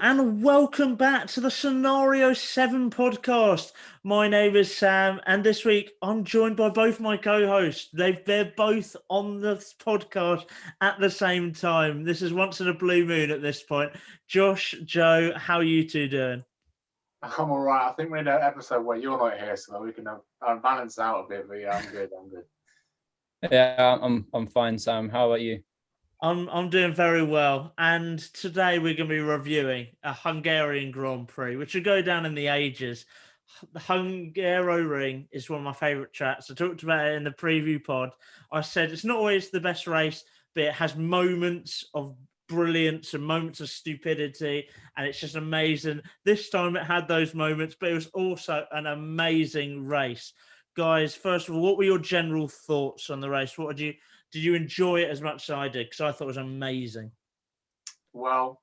and welcome back to the Scenario 7 podcast. My name is Sam, and this week I'm joined by both my co-hosts. They're both on the podcast at the same time. This is once in a blue moon at this point. Josh, Joe, how are you two doing? I'm all right. I think we're in an episode where you're not here, so that we can balance out a bit. But yeah, I'm good. Yeah, I'm fine, Sam. How about you? I'm doing very well, and today we're going to be reviewing a Hungarian Grand Prix, which will go down in the ages. The Hungaroring is one of my favourite tracks. I talked about it in the preview pod. I said it's not always the best race, but it has moments of brilliance and moments of stupidity, and it's just amazing. This time it had those moments, but it was also an amazing race. Guys, first of all, what were your general thoughts on the race? Did you enjoy it as much as I did? Because I thought it was amazing. Well,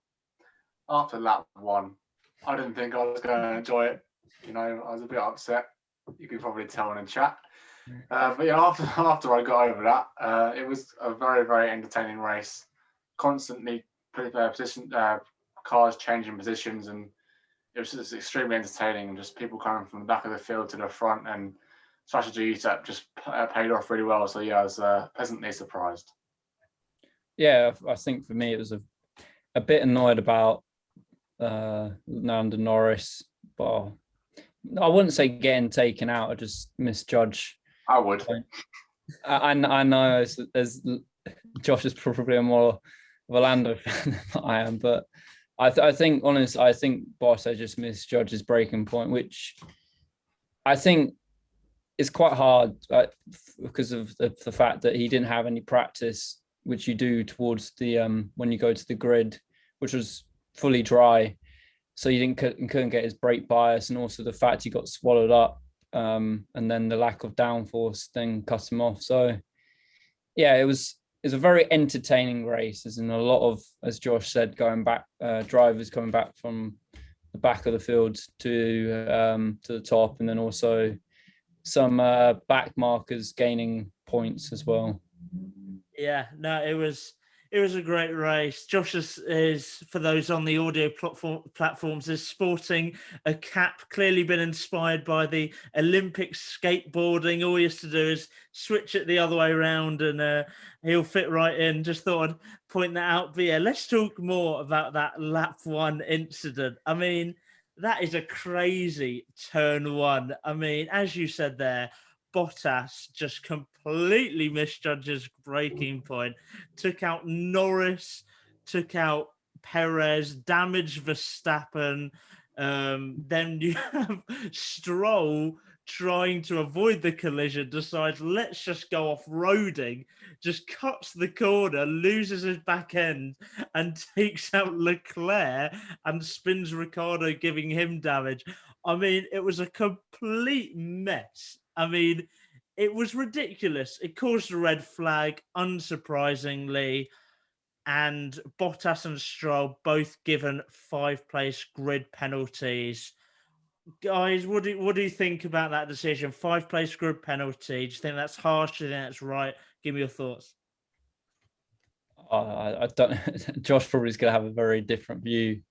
after lap one, I didn't think I was going to enjoy it. You know, I was a bit upset. You could probably tell in the chat. But yeah, after I got over that, it was a very, very entertaining race. Constantly cars changing positions, and it was just extremely entertaining. And just people coming from the back of the field to the front, and strategy that just paid off really well. So yeah, I was pleasantly surprised. Yeah, I think for me it was a bit annoyed about Lando Norris, but I wouldn't say getting taken out. I just misjudge. I would. I know as Josh is probably a more of a Lando fan than I am, but I think Bottas just misjudged his breaking point, which I think is quite hard because of the fact that he didn't have any practice, which you do towards the when you go to the grid, which was fully dry, so you couldn't get his brake bias, and also the fact he got swallowed up, and then the lack of downforce then cut him off. So yeah, it was a very entertaining race, as in a lot of, as Josh said, going back drivers coming back from the back of the field to the top, and then also some back markers gaining points as well. Yeah, no, it was a great race. Josh is for those on the audio platforms, is sporting a cap, clearly been inspired by the Olympic skateboarding. All he has to do is switch it the other way around, and he'll fit right in. Just thought I'd point that out. But yeah, let's talk more about that lap one incident. I mean, that is a crazy turn one. I mean, as you said there, Bottas just completely misjudges breaking point, took out Norris, took out Perez, damaged Verstappen. Then you have Stroll trying to avoid the collision, decides let's just go off-roading, just cuts the corner, loses his back end, and takes out Leclerc and spins Ricciardo, giving him damage. I mean, it was a complete mess. I mean, it was ridiculous. It caused a red flag, unsurprisingly, and Bottas and Stroll both given 5-place grid penalties. Guys, what do you think about that decision? 5-place grid penalty. Do you think that's harsh? Do you think that's right? Give me your thoughts. I don't. Josh probably is going to have a very different view,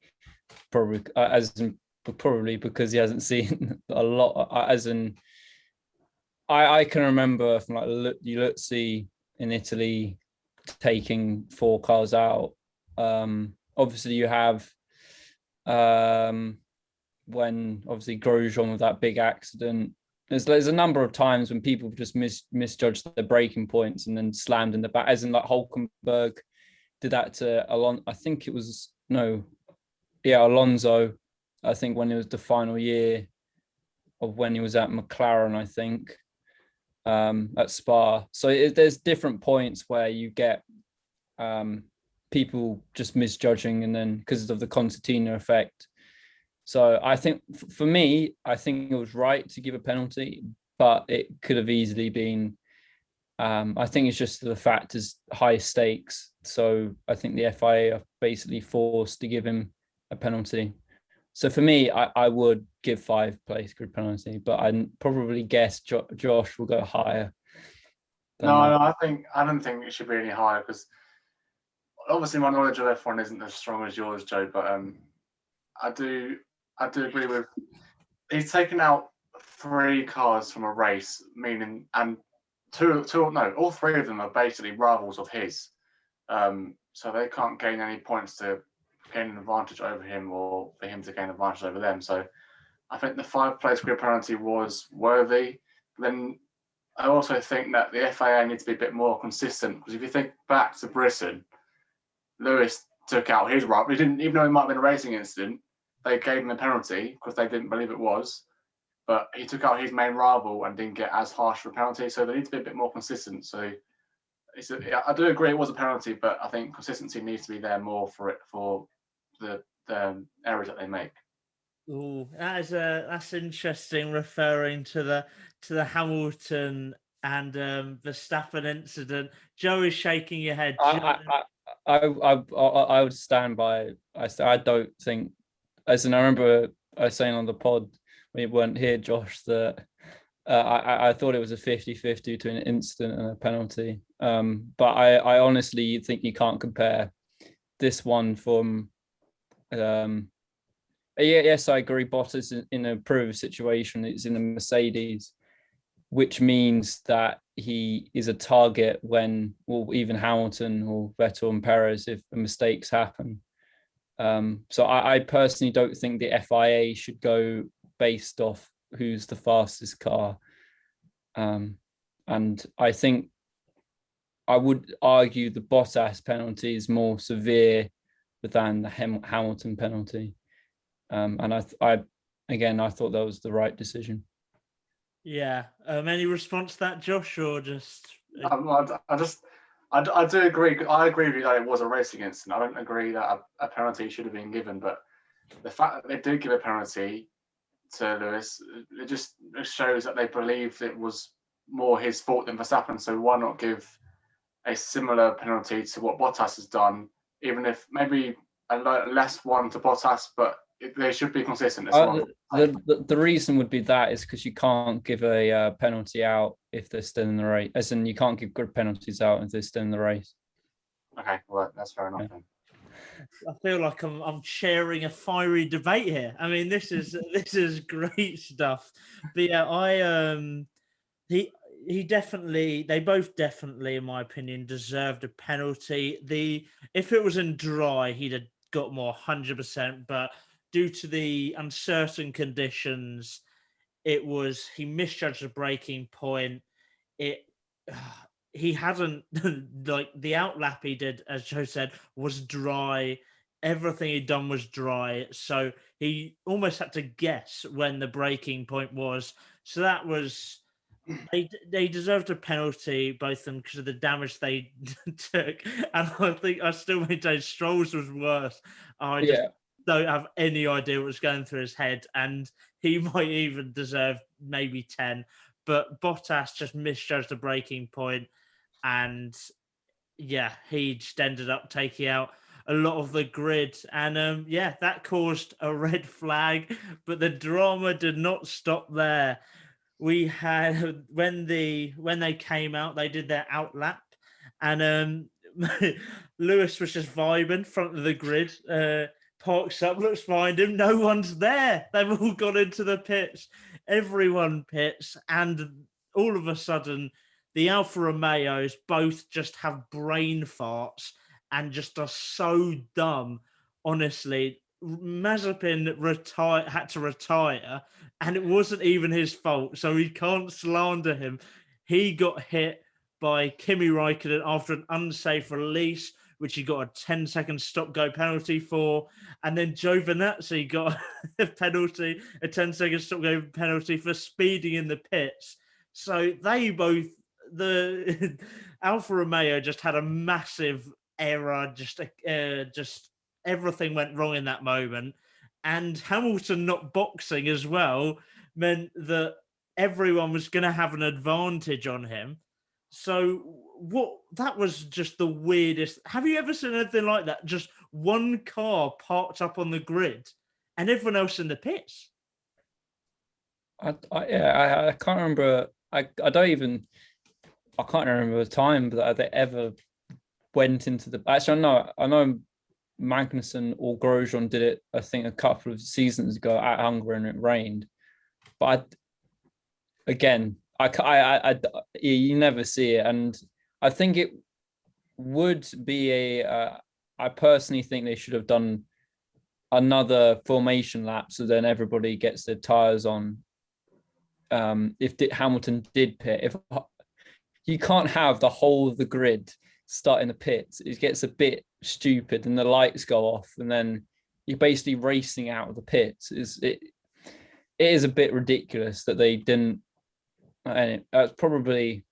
probably because he hasn't seen a lot. I can remember from like Luzzi in Italy taking 4 cars out. Obviously, you have when obviously Grosjean with that big accident. There's a number of times when people just misjudged their braking points and then slammed in the back, as in like Hulkenberg did that to Alonso. I think it was Alonso. I think when it was the final year of when he was at McLaren, I think at Spa. So there's different points where you get people just misjudging, and then because of the concertina effect. So I think for me, I think it was right to give a penalty, but it could have easily been. I think it's just the fact is high stakes. So I think the FIA are basically forced to give him a penalty. So for me, I would give 5-place grid penalty, but I probably guess Josh will go higher. No, I don't think it should be any higher, because obviously my knowledge of F1 isn't as strong as yours, Joe. But I do agree with. He's taken out 3 cars from a race, meaning, and all 3 of them are basically rivals of his. So they can't gain any points to gain an advantage over him, or for him to gain an advantage over them. So I think the 5-place grid penalty was worthy. Then I also think that the FIA needs to be a bit more consistent, because if you think back to Britain, Lewis took out his rival. He didn't, even though it might have been a racing incident, they gave him a penalty because they didn't believe it was. But he took out his main rival and didn't get as harsh of a penalty. So they need to be a bit more consistent. So I do agree it was a penalty, but I think consistency needs to be there more for the errors that they make. Oh, that's interesting. Referring to the Hamilton and Verstappen incident, Joe is shaking your head. I would stand by. I don't think, as in I remember I was saying on the pod when you weren't here, Josh, that I thought it was a 50-50 between an incident and a penalty. But I honestly think you can't compare this one from. Yes, I agree. Bottas in a prove situation. It's in a Mercedes, which means that he is a target when, or even Hamilton or Vettel and Perez, if mistakes happen. So I personally don't think the FIA should go based off who's the fastest car. And I think I would argue the Bottas penalty is more severe than the Hamilton penalty. And I thought that was the right decision. Yeah. Any response to that, Josh, or just? I do agree. I agree with you that it was a racing incident. I don't agree that a penalty should have been given, but the fact that they did give a penalty to Lewis, it just shows that they believe it was more his fault than Verstappen. So why not give a similar penalty to what Bottas has done, even if maybe a less one to Bottas, but they should be consistent. The reason would be that is because you can't give a penalty out if they're still in the race. As in, you can't give good penalties out if they're still in the race. Okay, well, that's fair enough then. I feel like I'm sharing a fiery debate here. I mean, this is great stuff. But yeah, they both definitely, in my opinion, deserved a penalty. If it was in dry, he'd have got more 100%, but due to the uncertain conditions, he misjudged the braking point. He hadn't, like, the outlap he did, as Joe said, was dry. Everything he'd done was dry. So he almost had to guess when the braking point was. So that was, they deserved a penalty, both of them, because of the damage they took. And I think I still maintain Stroll's was worse. I just don't have any idea what was going through his head, and he might even deserve maybe 10. But Bottas just misjudged the braking point, and yeah, he just ended up taking out a lot of the grid, and that caused a red flag. But the drama did not stop there. We had when they came out, they did their outlap, and Lewis was just vibing front of the grid. Parks up, looks behind him. No one's there. They've all gone into the pits. Everyone pits, and all of a sudden, the Alfa Romeos both just have brain farts and just are so dumb. Honestly, Mazepin had to retire, and it wasn't even his fault, so we can't slander him. He got hit by Kimi Räikkönen after an unsafe release, which he got a 10-second stop-go penalty for. And then Giovinazzi got a 10-second stop-go penalty for speeding in the pits. So the Alfa Romeo just had a massive error, just everything went wrong in that moment. And Hamilton not boxing as well meant that everyone was going to have an advantage on him. So that was just the weirdest. Have you ever seen anything like that? Just one car parked up on the grid and everyone else in the pits. I can't remember. I can't remember the time that they ever went into the. Actually, I know Magnussen or Grosjean did it, I think, a couple of seasons ago at Hungary and it rained. But you never see it. And I think it would be I personally think they should have done another formation lap so then everybody gets their tyres on. If Hamilton did pit, if you can't have the whole of the grid start in the pits, it gets a bit stupid and the lights go off and then you're basically racing out of the pits. It is a bit ridiculous that they didn't. And that's probably,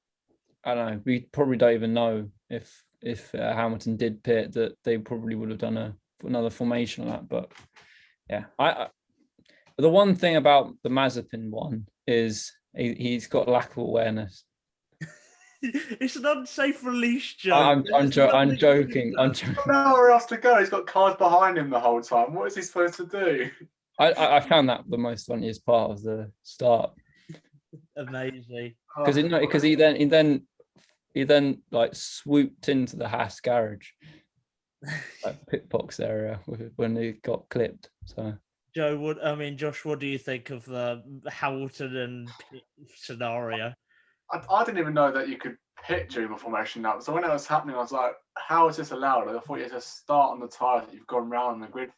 I don't know, we probably don't even know if Hamilton did pit, that they probably would have done another formation on that. But yeah, the one thing about the Mazepin one is he's got a lack of awareness. It's an unsafe release, Joe. I'm joking. I'm joking. Nowhere else to go. He's got cars behind him the whole time. What is he supposed to do? I found that the most funniest part of the start. Amazing. Because he then like swooped into the Haas garage, like pit box area when he got clipped. So Joe, Josh, what do you think of the Hamilton and pit scenario? I didn't even know that you could pit during the formation lap. So when it was happening, I was like, how is this allowed? I thought you just start on the tyre that you've gone round the grid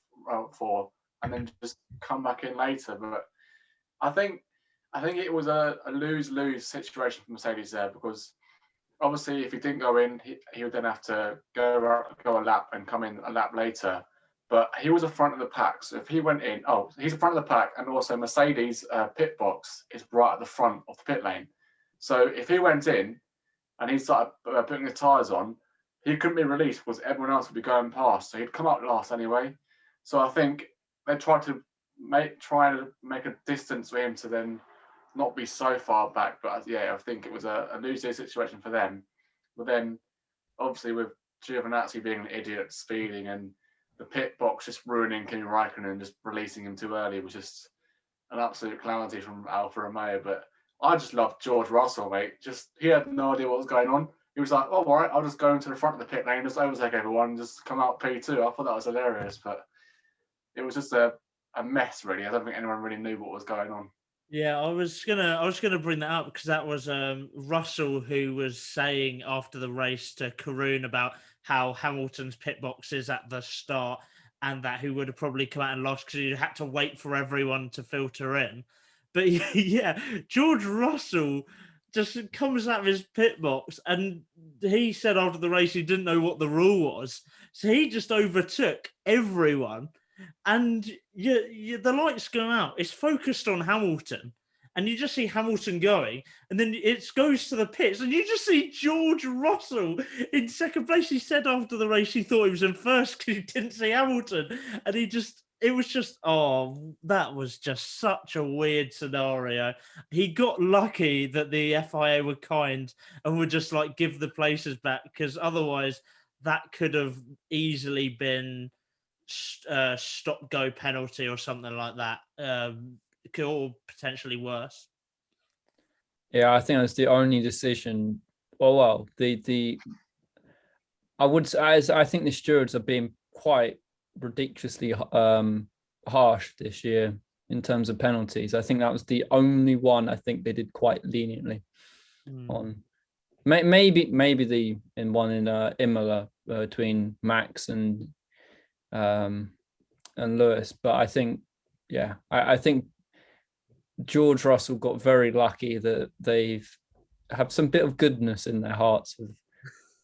for and then just come back in later. But I think it was a lose-lose situation for Mercedes there, because obviously if he didn't go in, he would then have to go a lap and come in a lap later. But he was the front of the pack. So if he went in, he's the front of the pack, and also Mercedes pit box is right at the front of the pit lane. So if he went in and he started putting the tyres on, he couldn't be released because everyone else would be going past. So he'd come up last anyway. So I think they tried to make a distance for him to then not be so far back. But yeah, I think it was a lose-lose situation for them. But then obviously with Giovinazzi being an idiot, speeding, and the pit box just ruining Kimi Raikkonen and just releasing him too early was just an absolute calamity from Alfa Romeo. But I just loved George Russell, mate. He had no idea what was going on. He was like, all right, I'll just go into the front of the pit lane, just overtake everyone, and just come out P2. I thought that was hilarious, but it was just a mess, really. I don't think anyone really knew what was going on. Yeah, I was gonna bring that up because that was Russell who was saying after the race to Karun about how Hamilton's pit box is at the start and that he would have probably come out and lost because you had to wait for everyone to filter in. But yeah, George Russell just comes out of his pit box and he said after the race he didn't know what the rule was. So he just overtook everyone. And the lights go out. It's focused on Hamilton. And you just see Hamilton going. And then it goes to the pits. And you just see George Russell in second place. He said after the race he thought he was in first because he didn't see Hamilton. And that was just such a weird scenario. He got lucky that the FIA were kind and would just like give the places back, because otherwise that could have easily been stop-go penalty or something like that, or potentially worse. Yeah, I think that's the only decision. I think the stewards are being quite ridiculously harsh this year in terms of penalties. I think that was the only one I think they did quite leniently on. Maybe the one in Imola between Max and Lewis, but I think I think George Russell got very lucky that they've have some bit of goodness in their hearts with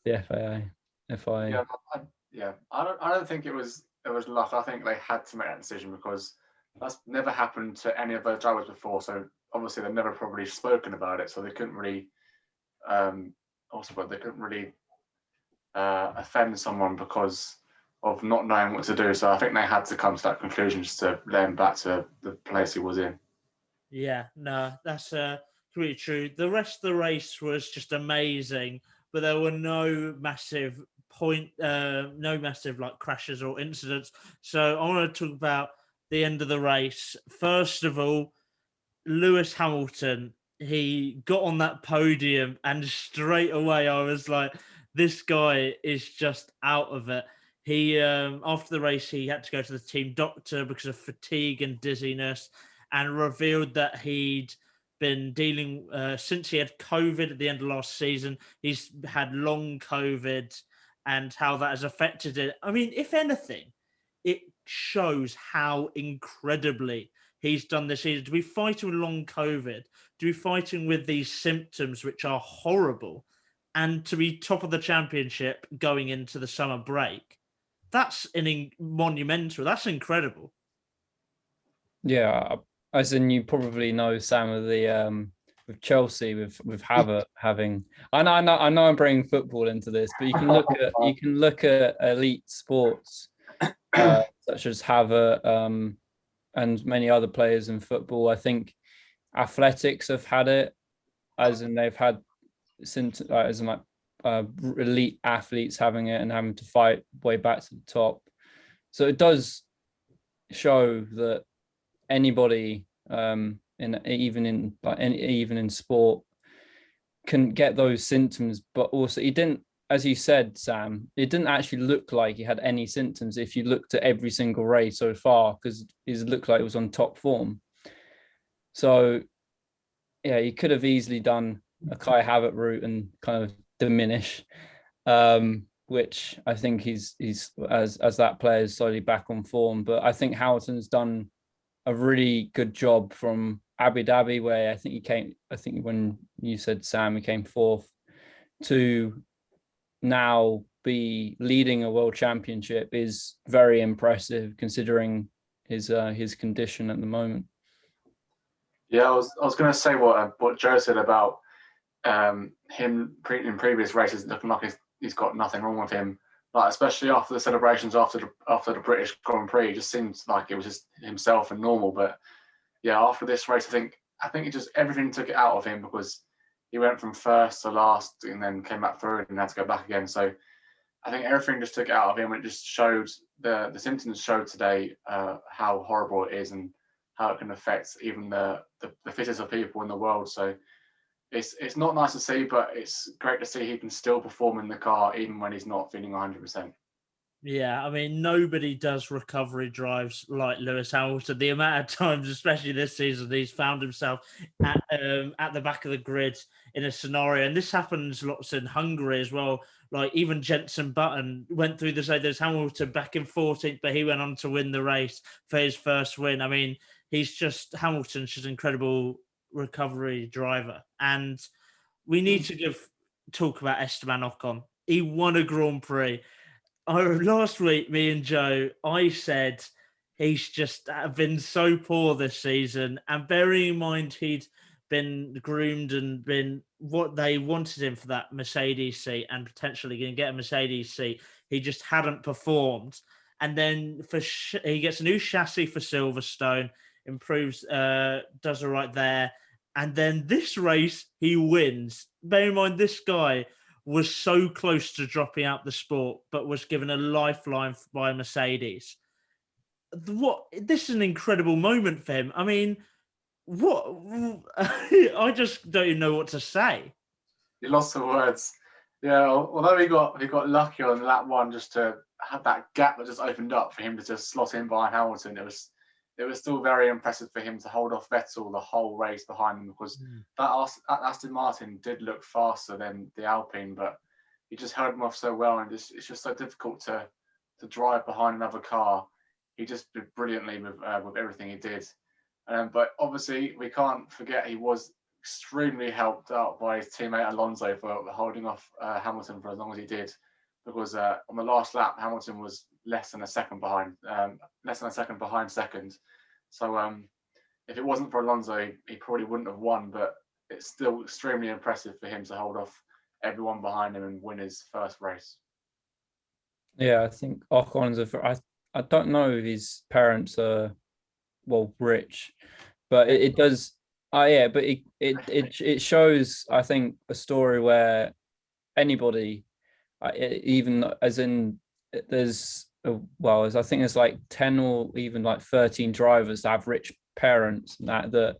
the FIA. I don't think it was luck. I think they had to make that decision because that's never happened to any of those drivers before. So obviously they've never probably spoken about it, so they couldn't really offend someone because of not knowing what to do. So I think they had to come to that conclusion just to let him back to the place he was in. Yeah, no, that's pretty true. The rest of the race was just amazing, but there were no massive like crashes or incidents. So I want to talk about the end of the race. First of all, Lewis Hamilton, he got on that podium and straight away I was like, this guy is just out of it. He after the race, he had to go to the team doctor because of fatigue and dizziness, and revealed that he'd been dealing since he had COVID at the end of last season. He's had long COVID, and how that has affected it. I mean, if anything, it shows how incredibly he's done this season. To be fighting with long COVID, to be fighting with these symptoms, which are horrible, and to be top of the championship going into the summer break. That's monumental. That's incredible. Yeah, as in you probably know Sam of the with Chelsea with Havertz having. I know I'm bringing football into this, but you can look at elite sports such as Havertz and many other players in football. I think athletics have had it, as in they've had since as in like elite athletes having it and having to fight way back to the top. So it does show that anybody even in sport can get those symptoms, but also he didn't, as you said, Sam, it didn't actually look like he had any symptoms if you looked at every single race so far, because it looked like it was on top form. So yeah, he could have easily done a Kai Havertz route and kind of diminish, which I think he's as that player is slowly back on form. But I think Hamilton's done a really good job from Abu Dhabi, where I think when you said Sam, he came fourth, to now be leading a world championship is very impressive considering his condition at the moment. Yeah, I was going to say what Joe said about him in previous races looking like he's got nothing wrong with him. Like especially after the celebrations after the British Grand Prix, it just seems like it was just himself and normal. But yeah, after this race, I think it just everything took it out of him, because he went from first to last and then came back through and had to go back again. So I think everything just took it out of him. It just showed the symptoms showed today how horrible it is and how it can affect even the fittest of people in the world. So it's not nice to see, but it's great to see he can still perform in the car even when he's not feeling 100%. Yeah, I mean, nobody does recovery drives like Lewis Hamilton. The amount of times, especially this season, he's found himself at the back of the grid in a scenario, and this happens lots in Hungary as well. Like even Jenson Button went through the same. There's Hamilton back in 14th, but he went on to win the race for his first win. I mean, Hamilton's just an incredible recovery driver, and we need to talk about Esteban Ocon. He won a Grand Prix. Last week, me and Joe, I said he's just been so poor this season. And bearing in mind he'd been groomed and been what they wanted him for that Mercedes seat and potentially going to get a Mercedes seat, he just hadn't performed. And then he gets a new chassis for Silverstone, improves, does all right there. And then this race, he wins. Bear in mind, this guy was so close to dropping out the sport, but was given a lifeline by Mercedes. This is an incredible moment for him. I mean, I just don't even know what to say. You lost the words. Yeah, although he got lucky on lap one just to have that gap that just opened up for him to just slot in behind Hamilton. It was still very impressive for him to hold off Vettel the whole race behind him, because that Aston Martin did look faster than the Alpine, but he just held him off so well, and it's just so difficult to drive behind another car. He just did brilliantly with everything he did. But obviously, we can't forget he was extremely helped out by his teammate Alonso for holding off Hamilton for as long as he did, because on the last lap, Hamilton was less than a second behind second. So if it wasn't for Alonso, he probably wouldn't have won, but it's still extremely impressive for him to hold off everyone behind him and win his first race. Yeah, I think Ocon's I don't know if his parents are rich, but it does. But it shows, I think, a story where anybody, even as in there's I think there's like 10 or even like 13 drivers that have rich parents. That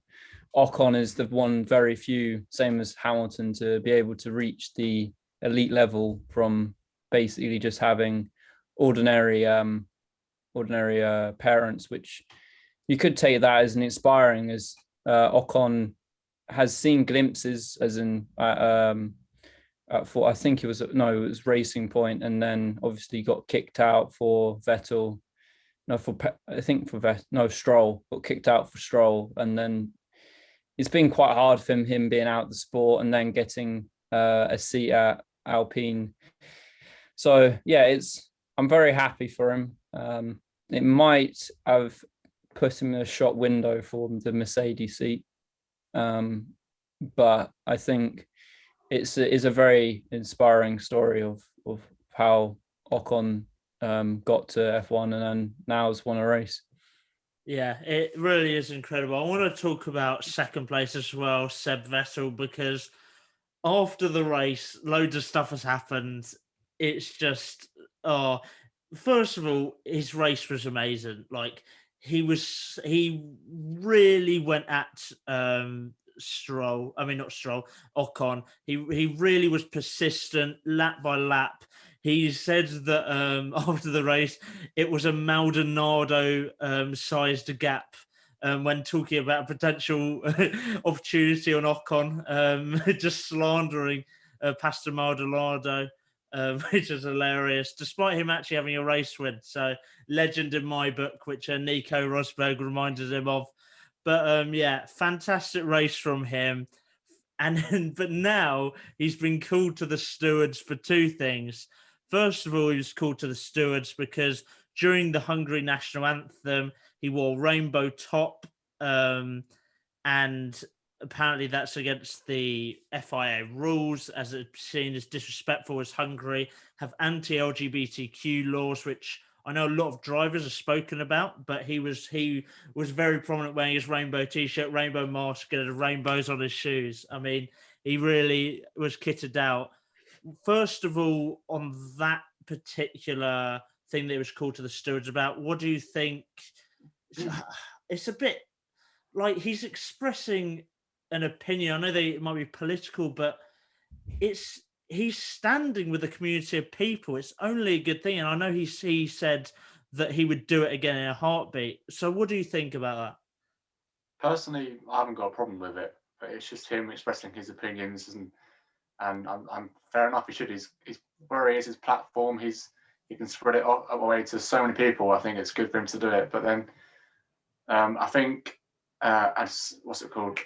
Ocon is the one very few, same as Hamilton, to be able to reach the elite level from basically just having ordinary parents, which you could take that as an inspiring, as Ocon has seen glimpses, as in for I think it was Racing Point, and then obviously got kicked out for Vettel. Stroll got kicked out for Stroll, and then it's been quite hard for him being out of the sport and then getting a seat at Alpine. So yeah, I'm very happy for him. It might have put him in a shop window for the Mercedes seat, but I think it's a very inspiring story of how Ocon got to F1 and then now has won a race. Yeah, it really is incredible. I want to talk about second place as well, Seb Vettel, because after the race, loads of stuff has happened. It's just, first of all, his race was amazing. Like he really went at Ocon. He really was persistent, lap by lap. He said that after the race, it was a Maldonado sized gap when talking about a potential opportunity on Ocon, just slandering Pastor Maldonado, which is hilarious, despite him actually having a race win. So legend in my book, which Nico Rosberg reminded him of. But yeah, fantastic race from him. But now he's been called to the stewards for two things. First of all, he was called to the stewards because during the Hungary national anthem, he wore rainbow top, and apparently that's against the FIA rules, as it's seen as disrespectful, as Hungary have anti-LGBTQ laws, which I know a lot of drivers have spoken about, but he was very prominent wearing his rainbow t-shirt, rainbow mask, and rainbows on his shoes. I mean, he really was kitted out. First of all, on that particular thing that he was called to the stewards about, what do you think? It's a bit like he's expressing an opinion. I know it might be political, but he's standing with the community of people. It's only a good thing. And I know he said that he would do it again in a heartbeat. So what do you think about that? Personally, I haven't got a problem with it, but it's just him expressing his opinions, and I'm fair enough. He should. He's where he is, his platform. He can spread it away to so many people. I think it's good for him to do it. But then I think as what's it called?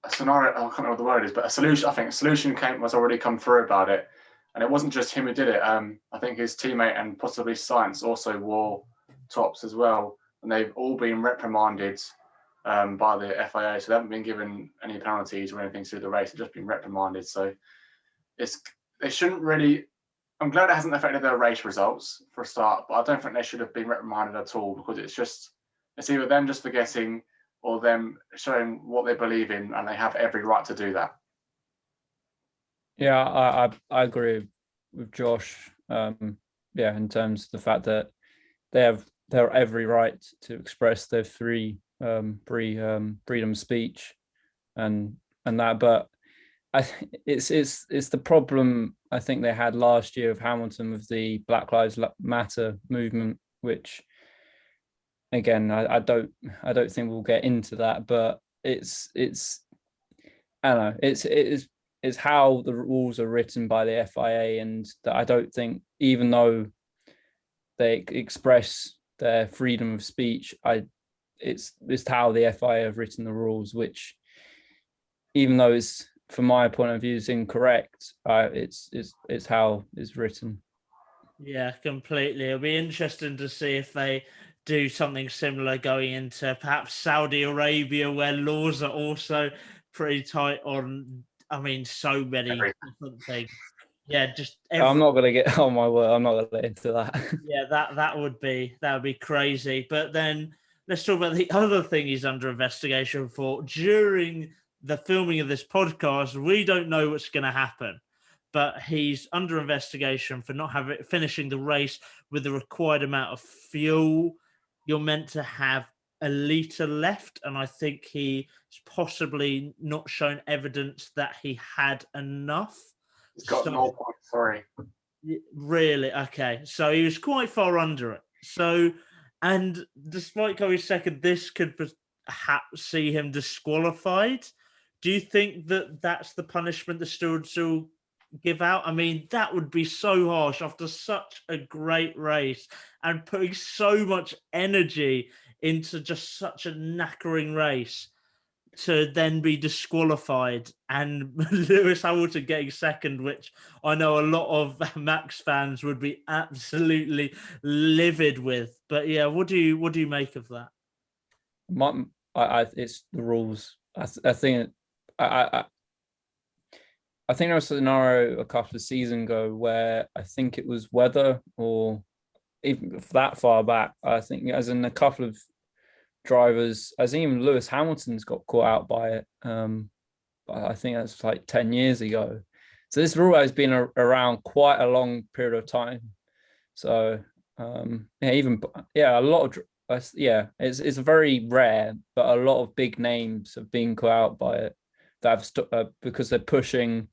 A scenario, I can't remember what the word is, but a solution. I think a solution was already come through about it, and it wasn't just him who did it. I think his teammate and possibly Science also wore tops as well, and they've all been reprimanded by the FIA, so they haven't been given any penalties or anything through the race. They've just been reprimanded. So they shouldn't really. I'm glad it hasn't affected their race results for a start, but I don't think they should have been reprimanded at all, because it's either them just forgetting or them showing what they believe in, and they have every right to do that. Yeah, I agree with Josh. In terms of the fact that they have every right to express their freedom of speech and that, but it's the problem I think they had last year of Hamilton with the Black Lives Matter movement, which again I don't think we'll get into that, but it's I don't know, it's how the rules are written by the FIA, and that I don't think, even though they express their freedom of speech, it's how the FIA have written the rules, which, even though it's, from my point of view, is incorrect, it's how it's written. Yeah, completely. It'll be interesting to see if they do something similar going into perhaps Saudi Arabia, where laws are also pretty tight on, I mean, so many different things. Yeah, just I'm not gonna get, oh my word, I'm not gonna get into that. Yeah, that would be crazy. But then let's talk about the other thing he's under investigation for. During the filming of this podcast, we don't know what's going to happen, but he's under investigation for not finishing the race with the required amount of fuel. You're meant to have a litre left, and I think he's possibly not shown evidence that he had enough. He's got 0.3. Really? Okay. So he was quite far under it. So, and despite going second, this could perhaps see him disqualified. Do you think that that's the punishment the stewards will give out? I mean, that would be so harsh after such a great race and putting so much energy into just such a knackering race to then be disqualified and Lewis Hamilton getting second, which I know a lot of Max fans would be absolutely livid with. But yeah, what do you make of that? It's the rules. I think I think there was a scenario a couple of seasons ago where I think it was weather or even that far back. I think as in a couple of drivers, as even Lewis Hamilton's got caught out by it. I think that's like 10 years ago. So this rule has been around quite a long period of time. So a lot of it's very rare, but a lot of big names have been caught out by it that have because they're pushing.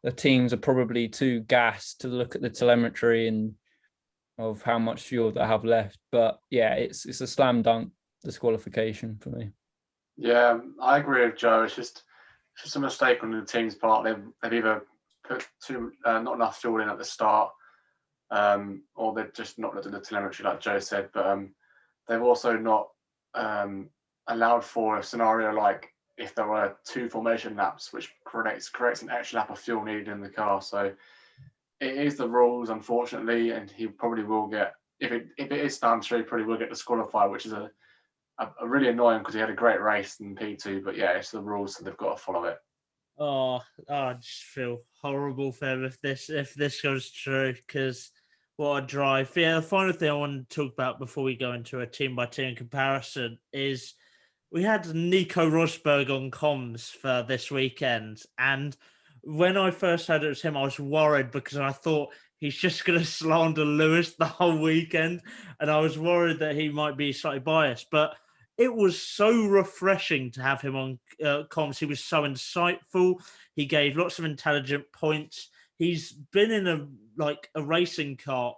The teams are probably too gassed to look at the telemetry and of how much fuel they have left. But yeah, it's a slam dunk disqualification for me. Yeah, I agree with Joe. It's just a mistake on the team's part. They've either put not enough fuel in at the start, or they've just not looked at the telemetry, like Joe said. But they've also not allowed for a scenario like if there were 2 formation laps, which creates an extra lap of fuel needed in the car. So it is the rules, unfortunately, and he probably will get, if it is done true, probably will get disqualified, which is a really annoying because he had a great race in P2, but yeah, it's the rules, so they've got to follow it. I just feel horrible for him if this goes true, because what a drive. Yeah, the final thing I want to talk about before we go into a team by team comparison is we had Nico Rosberg on comms for this weekend, and when I first heard it was him, I was worried because I thought he's just going to slander Lewis the whole weekend, and I was worried that he might be slightly biased. But it was so refreshing to have him on comms. He was so insightful. He gave lots of intelligent points. He's been in a racing car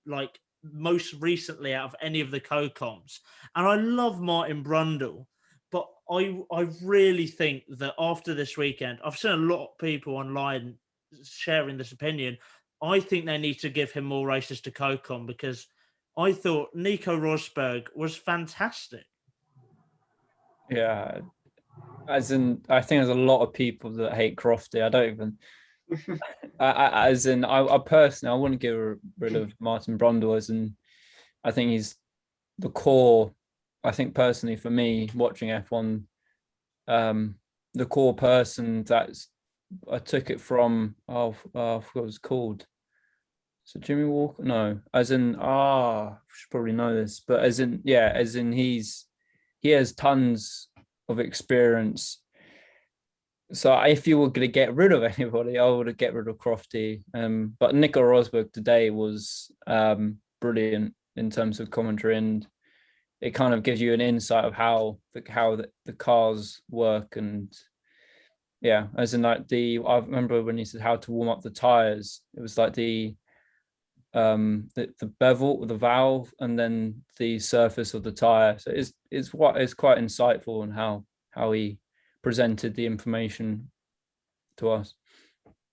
like most recently out of any of the co-coms. And I love Martin Brundle, but I really think that after this weekend, I've seen a lot of people online sharing this opinion. I think they need to give him more races to co-com because I thought Nico Rosberg was fantastic. Yeah, as in, I think there's a lot of people that hate Crofty. I don't even. I personally, I wouldn't get rid of Martin Brundle. As in, I think he's the core. I think personally, for me, watching F1, the core person I took it from. I forgot what it was called. So Jimmy Walker? No, as in, I should probably know this, but as in, he has tons of experience. So if you were going to get rid of anybody, I would get rid of Crofty. But Nico Rosberg today was brilliant in terms of commentary, and it kind of gives you an insight of how the cars work. And yeah, as in like I remember when he said how to warm up the tires, it was like the bevel, the valve, and then the surface of the tire. So it's quite insightful on how he presented the information to us.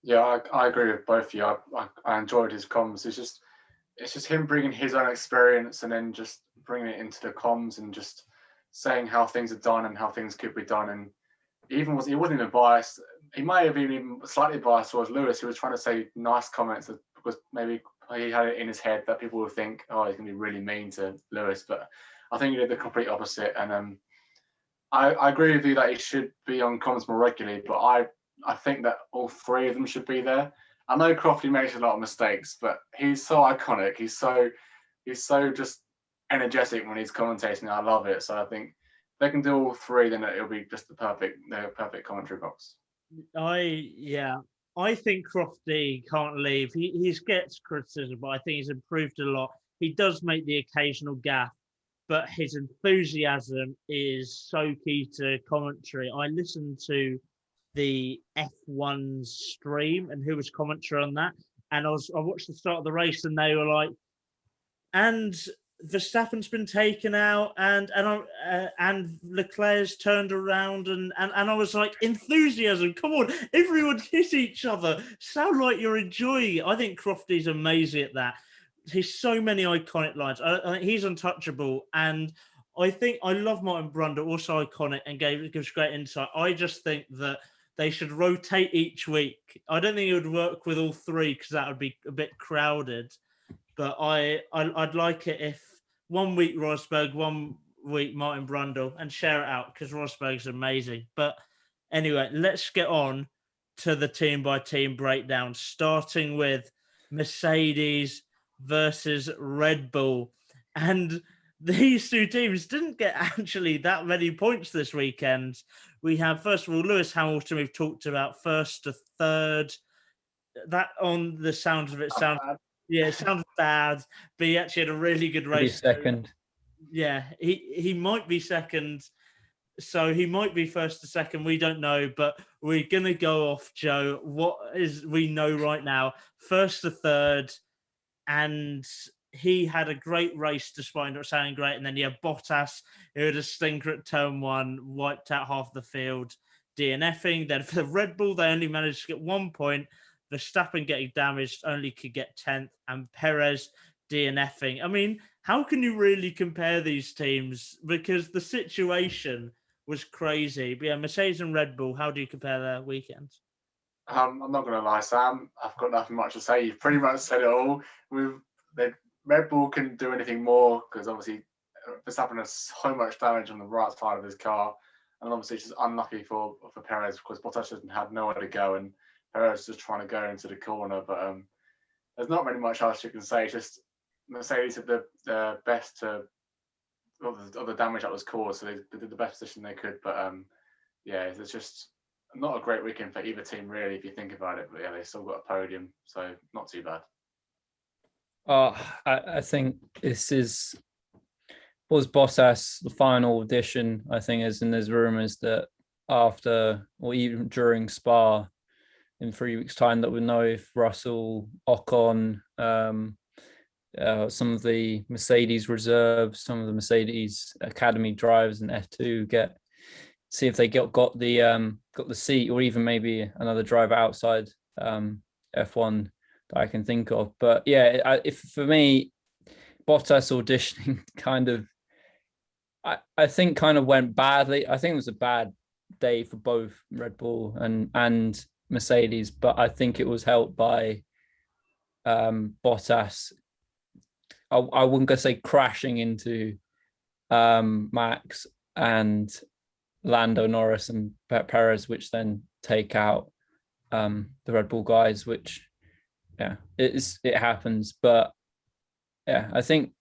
Yeah, I agree with both of you. I enjoyed his comms. It's just him bringing his own experience and then just bringing it into the comms and just saying how things are done and how things could be done. And he wasn't even biased. He might have been even slightly biased towards Lewis. He was trying to say nice comments because maybe he had it in his head that people would think, oh, he's going to be really mean to Lewis. But I think he did the complete opposite. And I agree with you that he should be on comms more regularly, but I think that all 3 of them should be there. I know Crofty makes a lot of mistakes, but he's so iconic. He's so just energetic when he's commentating. I love it. So I think if they can do all 3, then it'll be just the perfect commentary box. I think Crofty can't leave. He gets criticism, but I think he's improved a lot. He does make the occasional gaffe, but his enthusiasm is so key to commentary. I listened to the F1 stream and who was commentary on that, and I watched the start of the race, and they were like, and Verstappen's been taken out, and Leclerc's turned around, and I was like, enthusiasm! Come on, everyone hit each other. Sound like you're enjoying it. I think Crofty's amazing at that. He's so many iconic lines. I think he's untouchable, and I think I love Martin Brundle, also iconic, and gives great insight. I just think that they should rotate each week. I don't think it would work with all three because that would be a bit crowded. But I'd like it if 1 week Rosberg, 1 week Martin Brundle, and share it out because Rosberg's amazing. But anyway, let's get on to the team by team breakdown, starting with Mercedes versus Red Bull. And these two teams didn't get actually that many points this weekend. We have, first of all, Lewis Hamilton, we've talked about first to third. That, on the sounds of it, it sounds bad, but he actually had a really good race. Second. Yeah, he might be second. So he might be first to second. We don't know, but we're going to go off, Joe. What is we know right now? First to third, and he had a great race despite not sounding great. And then you have Bottas, who had a stinker at turn 1, wiped out half the field, DNFing. Then for the Red Bull, they only managed to get 1 point. Verstappen getting damaged only could get 10th, and Perez DNFing. I mean, how can you really compare these teams? Because the situation was crazy. But yeah, Mercedes and Red Bull, how do you compare their weekends? I'm not going to lie, Sam. I've got nothing much to say. You've pretty much said it all. Red Bull couldn't do anything more because obviously Verstappen has so much damage on the right side of his car, and obviously it's just unlucky for Perez because Bottas had nowhere to go, and Perez just trying to go into the corner. But there's not really much else you can say. It's just Mercedes had the best of the damage that was caused, so they did the best position they could. But yeah, it's just not a great weekend for either team, really, if you think about it. But yeah, they still got a podium, so not too bad. I think this was Bottas the final audition. I think there's rumors that after or even during Spa in 3 weeks' time that we'll know if Russell, Ocon, some of the Mercedes reserves, some of the Mercedes Academy drivers and F2 see if they got the seat, or even maybe another driver outside F1 that I can think of. But yeah, if for me, Bottas auditioning I think kind of went badly. I think it was a bad day for both Red Bull and Mercedes, but I think it was helped by Bottas. I wouldn't go say crashing into Max and Lando Norris and Perez, which then take out the Red Bull guys, which it happens. But yeah, I think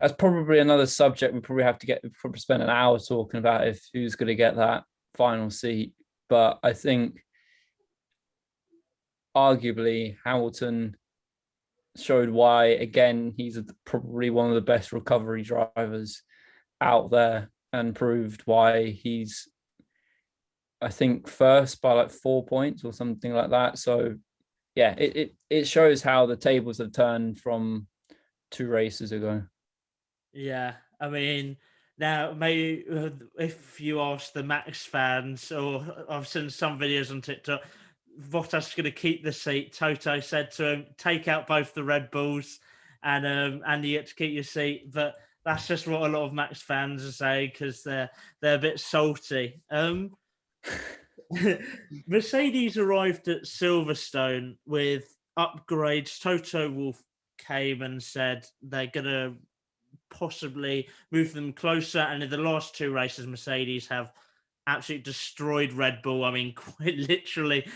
that's probably another subject we probably spend an hour talking about, if who's going to get that final seat. But I think arguably Hamilton showed why, again, he's probably one of the best recovery drivers out there, and proved why he's, I think, first by like 4 points or something like that. So yeah, it shows how the tables have turned from 2 races ago. Yeah, I mean, now maybe if you ask the Max fans, or I've seen some videos on TikTok, Bottas is going to keep the seat. Toto said to him, "Take out both the Red Bulls, and you get to keep your seat." But that's just what a lot of Max fans are saying because they're a bit salty. Mercedes arrived at Silverstone with upgrades. Toto Wolff came and said they're going to possibly move them closer. And in the last 2 races, Mercedes have absolutely destroyed Red Bull. I mean, quite literally.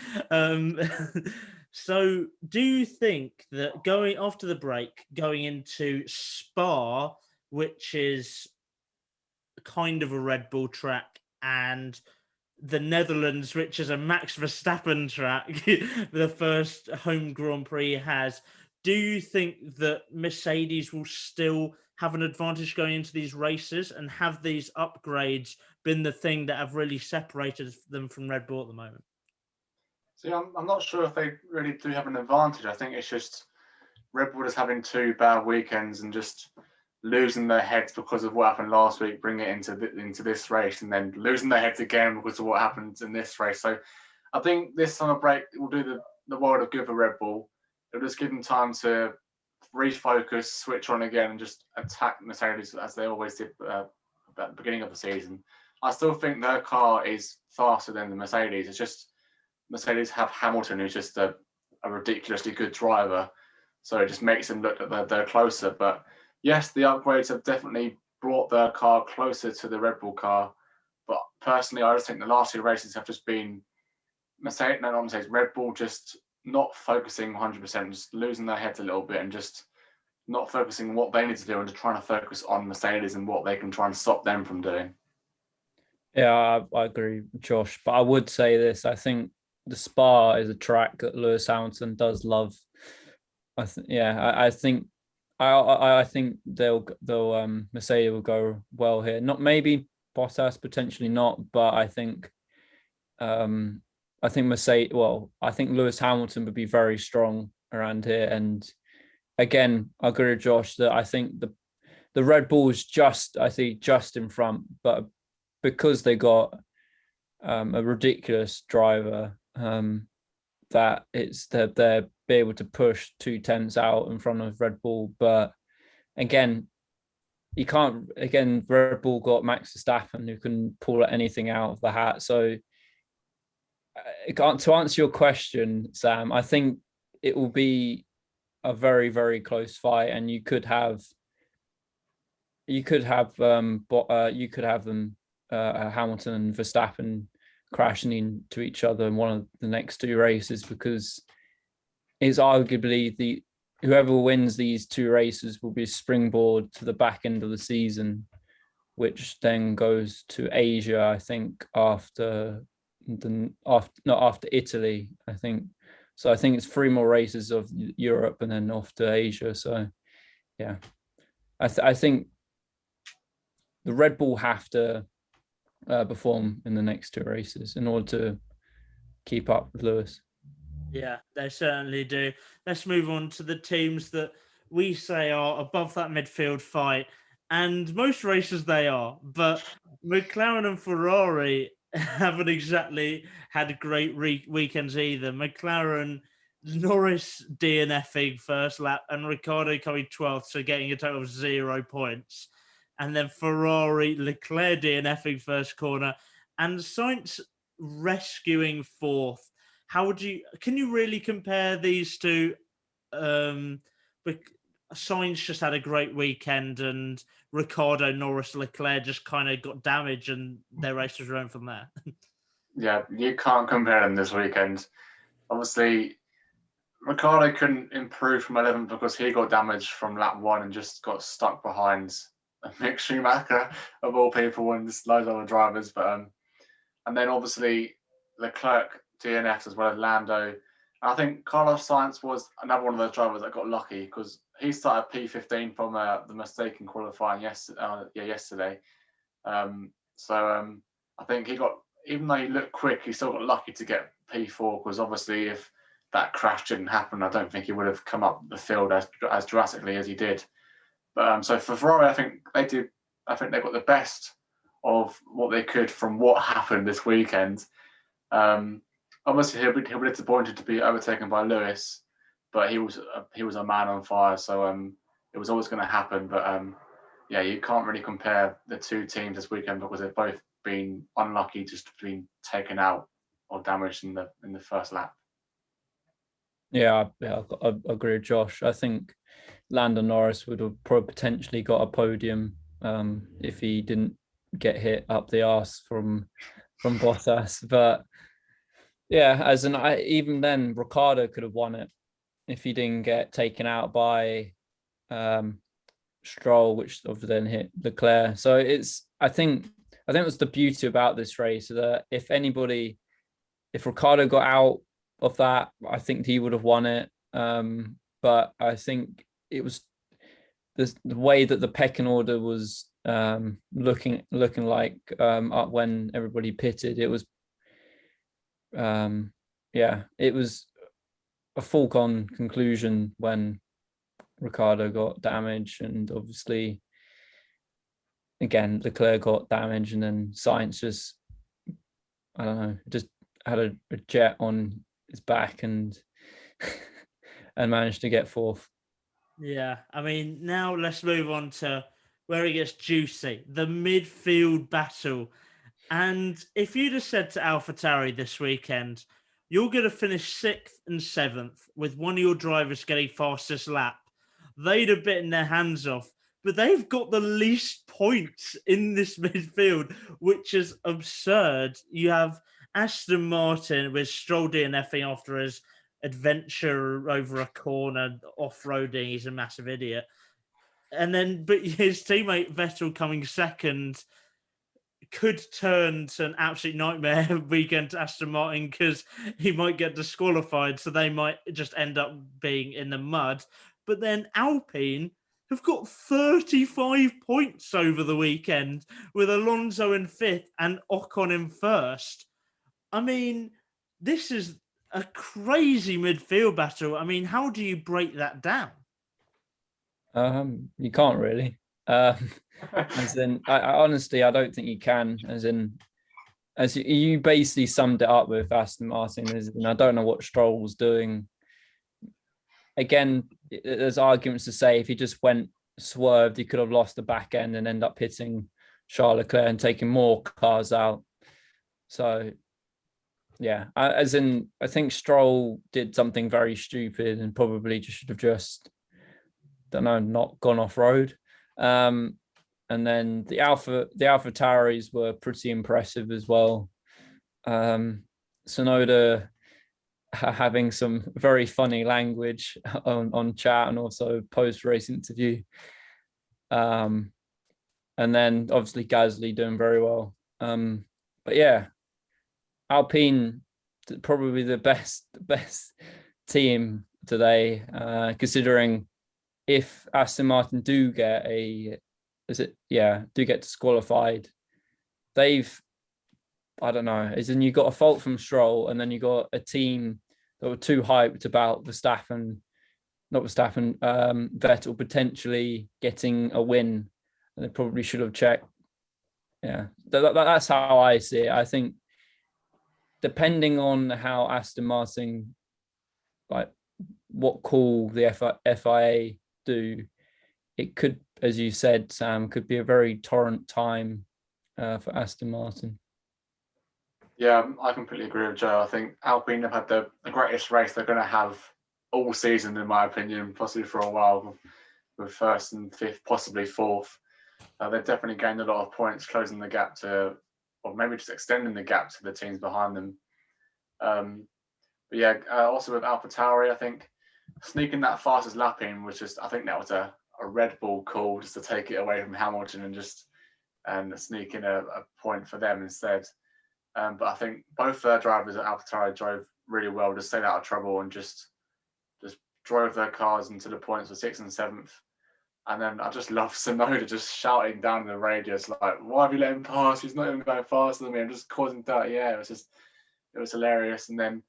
So do you think that going after the break, going into Spa, which is kind of a Red Bull track, and the Netherlands, which is a Max Verstappen track, the first home Grand Prix has, do you think that Mercedes will still have an advantage going into these races, and have these upgrades been the thing that have really separated them from Red Bull at the moment? See, I'm not sure if they really do have an advantage. I think it's just Red Bull just having 2 bad weekends and just losing their heads because of what happened last week, bring it into this race, and then losing their heads again because of what happened in this race. So I think this summer break will do the world of good for Red Bull. It'll just give them time to refocus, switch on again, and just attack Mercedes as they always did at the beginning of the season. I still think their car is faster than the Mercedes. It's just Mercedes have Hamilton, who's just a ridiculously good driver. So it just makes them look that they're closer. But yes, the upgrades have definitely brought their car closer to the Red Bull car. But personally, I just think the last 2 races have just been Red Bull just not focusing 100%, just losing their heads a little bit and just not focusing on what they need to do and just trying to focus on Mercedes and what they can try and stop them from doing. Yeah, I agree, Josh. But I would say this: I think the Spa is a track that Lewis Hamilton does love. I think they'll Mercedes will go well here. Not maybe Bottas, potentially not, but I think Mercedes. Well, I think Lewis Hamilton would be very strong around here. And again, I agree with Josh that I think the Red Bull is just in front, but because they got a ridiculous driver, that they're be able to push 2 tenths out in front of Red Bull. But again, you can't. Again, Red Bull got Max Verstappen, who can pull anything out of the hat. So, to answer your question, Sam, I think it will be a very, very close fight, and you could have them Hamilton and Verstappen crashing into each other in one of the next 2 races, because it's arguably whoever wins these 2 races will be a springboard to the back end of the season, which then goes to Asia, I think, after Italy, I think. So I think it's 3 more races of Europe and then off to Asia. So yeah, I think the Red Bull have to perform in the next 2 races in order to keep up with Lewis. Yeah, they certainly do. Let's move on to the teams that we say are above that midfield fight. And most races they are. But McLaren and Ferrari haven't exactly had great weekends either. McLaren, Norris DNFing first lap and Ricciardo coming 12th, so getting a total of 0 points. And then Ferrari, Leclerc DNFing first corner and Sainz rescuing 4th. Can you really compare these two? Sainz just had a great weekend and Ricciardo, Norris, Leclerc just kind of got damaged and their race was run from there. Yeah, you can't compare them this weekend. Obviously, Ricciardo couldn't improve from 11th because he got damaged from lap 1 and just got stuck behind Mick Schumacher, of all people, and just loads of other drivers. But and then obviously Leclerc DNFs as well as Lando. And I think Carlos Sainz was another one of those drivers that got lucky because he started P15 from the mistake in qualifying yesterday. I think he got, even though he looked quick, he still got lucky to get P4 because obviously if that crash didn't happen, I don't think he would have come up the field as drastically as he did. But so for Ferrari, I think they got the best of what they could from what happened this weekend. Obviously, he'll be disappointed to be overtaken by Lewis, but he was a man on fire, so it was always going to happen. But yeah, you can't really compare the 2 teams this weekend because they've both been unlucky, just been taken out or damaged in the first lap. Yeah, I agree with Josh. I think Lando Norris would have probably potentially got a podium if he didn't get hit up the arse from Bottas. But yeah, even then, Ricciardo could have won it if he didn't get taken out by Stroll, which then hit Leclerc. So I think it was the beauty about this race that if Ricciardo got out of that, I think he would have won it. But I think it was the way that the pecking order was looking like up when everybody pitted. It was yeah, it was a foregone conclusion when Ricardo got damaged, and obviously again Leclerc got damaged, and then Sainz just, I don't know, just had a jet on his back and and managed to get fourth. Yeah, I mean, now let's move on to where it gets juicy, the midfield battle. And if you'd have said to AlphaTauri this weekend, you're going to finish 6th and 7th with one of your drivers getting fastest lap, they'd have bitten their hands off. But they've got the least points in this midfield, which is absurd. You have Aston Martin with Stroll DNFing after his adventure over a corner, off-roading. He's a massive idiot. And then, but his teammate Vettel coming second could turn to an absolute nightmare weekend to Aston Martin because he might get disqualified, so they might just end up being in the mud. But then Alpine have got 35 points over the weekend with Alonso in 5th and Ocon in 1st. I mean, this is a crazy midfield battle. I mean, how do you break that down? You can't really. As in, I honestly, I don't think you can. As you basically summed it up with Aston Martin. And I don't know what Stroll was doing. Again, there's arguments to say if he just went swerved, he could have lost the back end and end up hitting Charles Leclerc and taking more cars out. So, yeah, I think Stroll did something very stupid and probably just should have not gone off road. And then the AlphaTauris were pretty impressive as well. Tsunoda having some very funny language on chat and also post-race interview. And then obviously Gasly doing very well. But yeah, Alpine probably the best team today, considering if Aston Martin do get disqualified, I don't know, as in you got a fault from Stroll, and then you got a team that were too hyped about Vettel potentially getting a win, and they probably should have checked. Yeah, that's how I see it. I think depending on how Aston Martin, like what call the FIA do, it could, as you said, Sam, could be a very torrent time for Aston Martin. Yeah, I completely agree with Joe. I think Alpine have had the greatest race they're going to have all season, in my opinion, possibly for a while, with 1st and 5th, possibly 4th. They've definitely gained a lot of points, closing the gap to, or maybe just extending the gap to the teams behind them. But yeah, also with AlphaTauri, I think sneaking that fastest lap in was just, I think that was a Red Bull call just to take it away from Hamilton and sneak in a point for them instead. But I think both their drivers at AlphaTauri drove really well to stay out of trouble and just drove their cars into the points for 6th and 7th. And then I just love Tsunoda just shouting down the radio, like, "Why have you let him pass? He's not even going faster than me. I'm just causing dirty air." It was hilarious. And then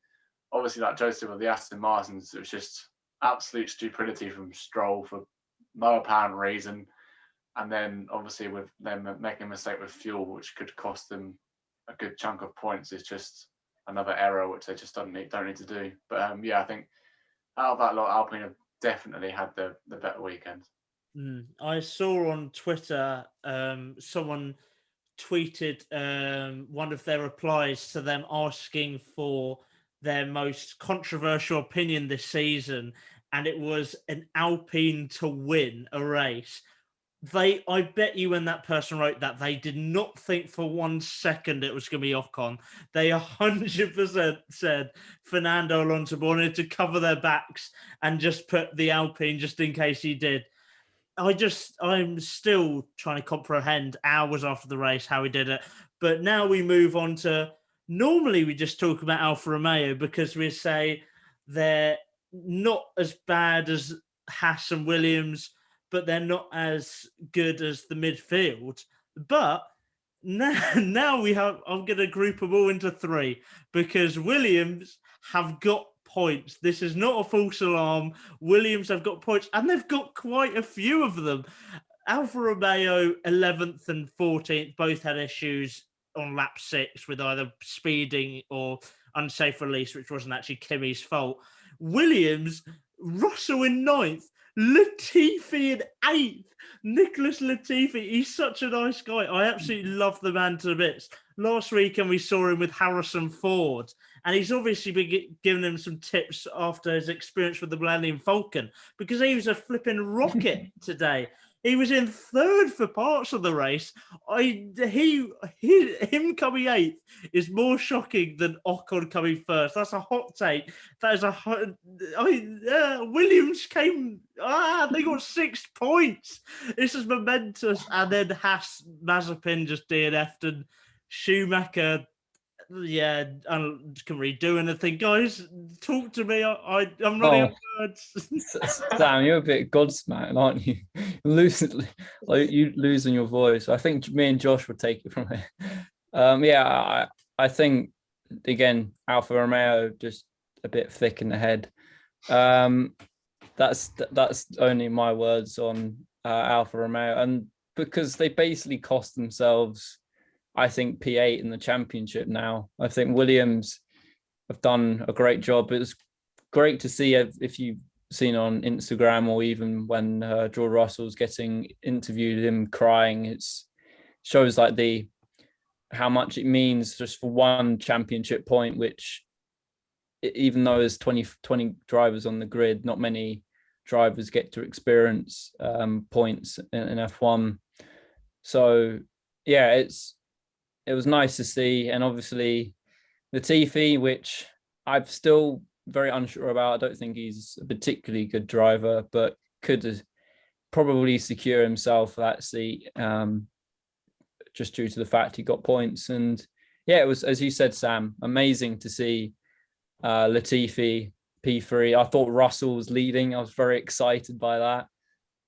obviously, like Joe said with the Aston Martins, it was just absolute stupidity from Stroll for no apparent reason. And then obviously with them making a mistake with fuel, which could cost them a good chunk of points, is just another error which they just don't need to do. But yeah, I think out of that lot, Alpine have definitely had the better weekend. I saw on Twitter someone tweeted one of their replies to them asking for their most controversial opinion this season, and it was an Alpine to win a race. I bet you when that person wrote that, they did not think for 1 second it was going to be Ocon. They 100% said Fernando Alonso wanted to cover their backs and just put the Alpine just in case he did. I'm still trying to comprehend hours after the race how he did it. But now we move on to, normally we just talk about Alfa Romeo because we say they're not as bad as Haas and Williams, but they're not as good as the midfield. But now I'm going to group them all into 3 because Williams have got points. This is not a false alarm. Williams have got points, and they've got quite a few of them. Alfa Romeo 11th and 14th both had issues on lap 6 with either speeding or unsafe release, which wasn't actually Kimi's fault. Williams, Russell in 9th, Latifi in 8th. Nicholas Latifi, he's such a nice guy. I absolutely love the man to bits. Last weekend we saw him with Harrison Ford, and he's obviously been giving him some tips after his experience with the Millennium Falcon, because he was a flipping rocket today. He was in 3rd for parts of the race. Him coming 8th is more shocking than Ocon coming 1st. That's a hot take. That is a hot. Williams came. They got 6 points. This is momentous. And then Mazepin just DNF'd, and Schumacher. Yeah, I can't really do anything. Guys, talk to me. I'm running out of words. Sam, you're a bit godsmacked, aren't you? You losing your voice. I think me and Josh would take it from here. I think again, Alfa Romeo just a bit thick in the head. That's only my words on Alfa Romeo, and because they basically cost themselves, I think, P8 in the championship now. I think Williams have done a great job. It was great to see, if you've seen on Instagram, or even when George Russell's getting interviewed, him crying. It shows like how much it means just for one championship point, which, even though there's 20 drivers on the grid, not many drivers get to experience points in F1. So yeah, it was nice to see. And obviously Latifi, which I'm still very unsure about. I don't think he's a particularly good driver, but could probably secure himself that seat, just due to the fact he got points. And yeah, it was, as you said, Sam, amazing to see Latifi P3. I thought Russell was leading. I was very excited by that,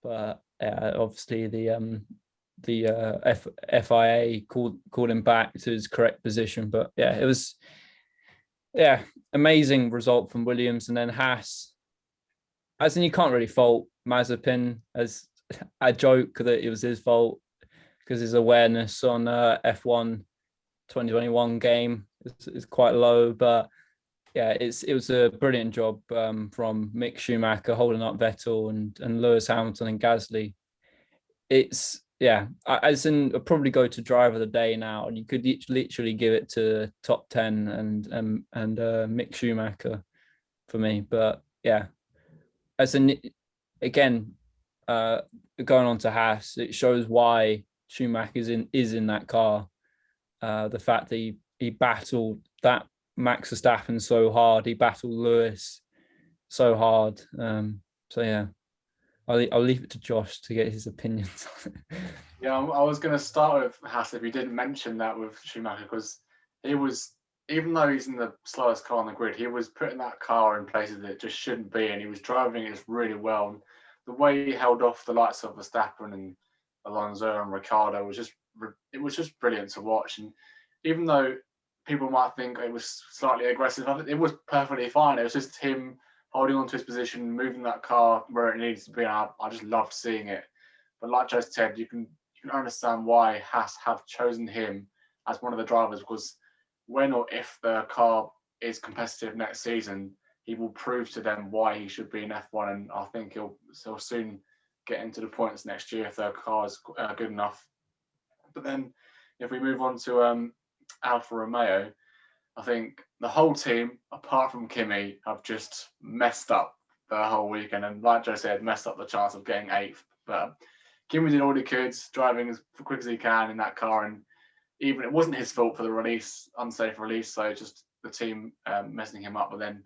but obviously the FIA called him back to his correct position. But yeah, it was amazing result from Williams. And then Haas, as in, you can't really fault Mazepin. As a joke that it was his fault, because his awareness on F1 2021 game is quite low. But yeah, it was a brilliant job from Mick Schumacher holding up Vettel and Lewis Hamilton and Gasly. It's I'll probably go to driver of the day now, and you could literally give it to top 10 and Mick Schumacher for me. But yeah, again, going on to Haas, it shows why Schumacher is in that car. The fact that he battled that Max Verstappen so hard, he battled Lewis so hard. So yeah, I'll leave it to Josh to get his opinions on it. Yeah, I was going to start with Haas if you didn't mention that with Schumacher, because he was, even though he's in the slowest car on the grid, he was putting that car in places that it just shouldn't be, and he was driving it really well. And the way he held off the likes of Verstappen and Alonso and Ricciardo was just brilliant to watch. And even though people might think it was slightly aggressive, it was perfectly fine. It was just him holding on to his position, moving that car where it needs to be. And I just loved seeing it. But like Joe said, you can understand why Haas have chosen him as one of the drivers, because when or if the car is competitive next season, he will prove to them why he should be in F1. And I think he'll soon get into the points next year if their car is good enough. But then if we move on to Alfa Romeo, I think the whole team, apart from Kimi, have just messed up the whole weekend. And like Joe said, messed up the chance of getting 8th. But Kimi did all he could, driving as quick as he can in that car. And even it wasn't his fault for the unsafe release. So just the team messing him up. But then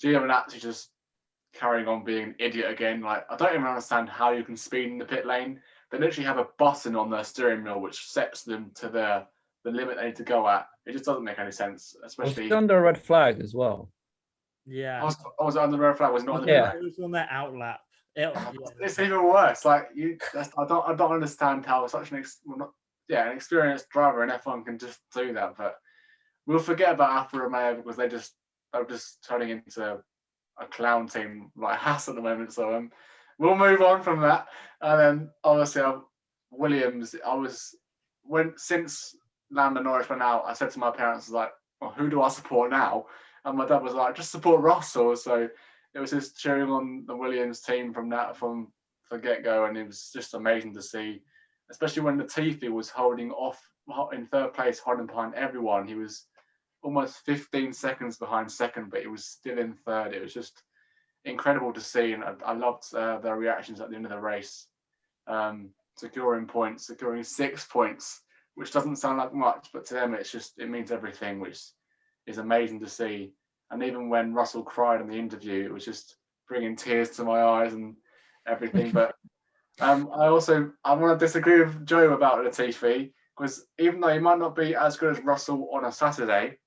Giovinazzi just carrying on being an idiot again. Like, I don't even understand how you can speed in the pit lane. They literally have a button on their steering wheel which sets them to the limit they need to go at. It just doesn't make any sense, especially. Was it under a red flag as well? Yeah. Was it under the red flag? Was not under the red flag? It was on their outlap. It's even worse. Like I don't understand how such an experienced driver in F1 can just do that. But we'll forget about Alfa Romeo because they just they're just turning into a clown team like Haas at the moment. So we'll move on from that. And then obviously Williams, since Lando Norris went out, I said to my parents, like, well, who do I support now? And my dad was like, just support Russell. So it was just cheering on the Williams team from the get-go, and it was just amazing to see, especially when Latifi was holding off in third place, holding behind everyone. He was almost 15 seconds behind second, but he was still in third. It was just incredible to see, and I loved their reactions at the end of the race. Securing 6 points, which doesn't sound like much, but to them it means everything, which is amazing to see. And even when Russell cried in the interview, it was just bringing tears to my eyes and everything. But I want to disagree with Joe about Latifi, because even though he might not be as good as Russell on a Saturday,